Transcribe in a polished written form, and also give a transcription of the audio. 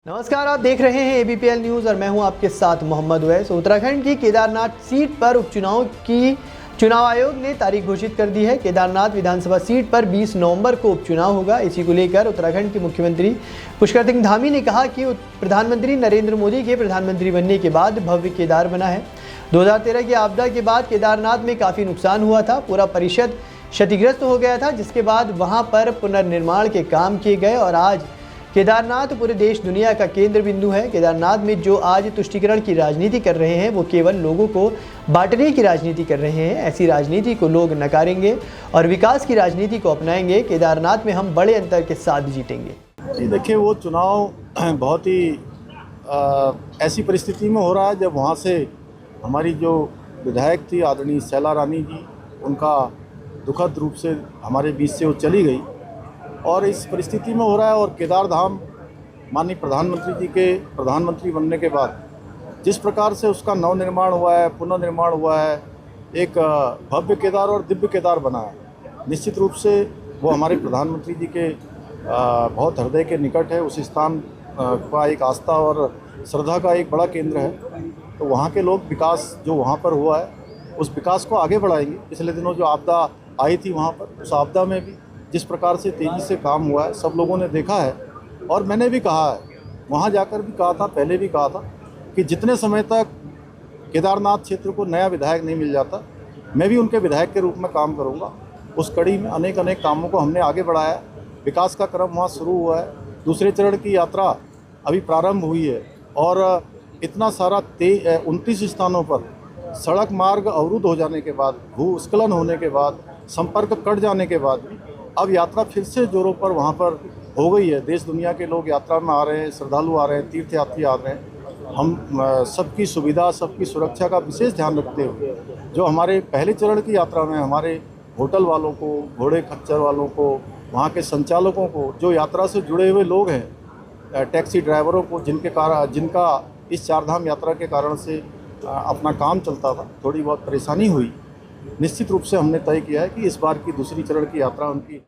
नमस्कार, आप देख रहे हैं ABPL न्यूज़ और मैं हूं आपके साथ मोहम्मद उवैस। उत्तराखंड की केदारनाथ सीट पर उपचुनाव की चुनाव आयोग ने तारीख घोषित कर दी है। केदारनाथ विधानसभा सीट पर 20 नवंबर को उपचुनाव होगा। इसी को लेकर उत्तराखंड के मुख्यमंत्री पुष्कर सिंह धामी ने कहा कि प्रधानमंत्री नरेंद्र मोदी के प्रधानमंत्री बनने के बाद भव्य केदार बना है। 2013 की आपदा के बाद केदारनाथ में काफ़ी नुकसान हुआ था, पूरा परिषद क्षतिग्रस्त हो गया था, जिसके बाद वहाँ पर पुनर्निर्माण के काम किए गए और आज केदारनाथ पूरे देश दुनिया का केंद्र बिंदु है। केदारनाथ में जो आज तुष्टीकरण की राजनीति कर रहे हैं वो केवल लोगों को बांटने की राजनीति कर रहे हैं। ऐसी राजनीति को लोग नकारेंगे और विकास की राजनीति को अपनाएंगे। केदारनाथ में हम बड़े अंतर के साथ जीतेंगे। देखिए, वो चुनाव बहुत ही ऐसी परिस्थिति में हो रहा है जब वहाँ से हमारी जो विधायक थी आदरणीय शैला रानी जी, उनका दुखद रूप से हमारे बीच से वो चली गई और इस परिस्थिति में हो रहा है। और केदार धाम माननीय प्रधानमंत्री जी के प्रधानमंत्री बनने के बाद जिस प्रकार से उसका नवनिर्माण हुआ है, पुनर्निर्माण हुआ है, एक भव्य केदार और दिव्य केदार बना है। निश्चित रूप से वो हमारे प्रधानमंत्री जी के बहुत हृदय के निकट है। उस स्थान का एक आस्था और श्रद्धा का एक बड़ा केंद्र है। तो वहाँ के लोग विकास जो वहाँ पर हुआ है उस विकास को आगे बढ़ाएंगे। पिछले दिनों जो आपदा आई थी वहाँ पर, उस आपदा में भी जिस प्रकार से तेज़ी से काम हुआ है सब लोगों ने देखा है। और मैंने भी कहा है, वहाँ जाकर भी कहा था, पहले भी कहा था कि जितने समय तक केदारनाथ क्षेत्र को नया विधायक नहीं मिल जाता, मैं भी उनके विधायक के रूप में काम करूँगा। उस कड़ी में अनेक कामों को हमने आगे बढ़ाया है। विकास का क्रम वहाँ शुरू हुआ है। दूसरे चरण की यात्रा अभी प्रारंभ हुई है और इतना सारा 29 स्थानों पर सड़क मार्ग अवरुद्ध हो जाने के बाद, भूस्खलन होने के बाद, संपर्क कट जाने के बाद भी अब यात्रा फिर से जोरों पर वहाँ पर हो गई है। देश दुनिया के लोग यात्रा में आ रहे हैं, श्रद्धालु आ रहे हैं, तीर्थयात्री आ रहे हैं। हम सबकी सुविधा, सबकी सुरक्षा का विशेष ध्यान रखते हुए जो हमारे पहले चरण की यात्रा में हमारे होटल वालों को, घोड़े खच्चर वालों को, वहाँ के संचालकों को, जो यात्रा से जुड़े हुए लोग हैं, टैक्सी ड्राइवरों को, जिनका इस चारधाम यात्रा के कारण से अपना काम चलता था, थोड़ी बहुत परेशानी हुई। निश्चित रूप से हमने तय किया है कि इस बार की दूसरी चरण की यात्रा उनकी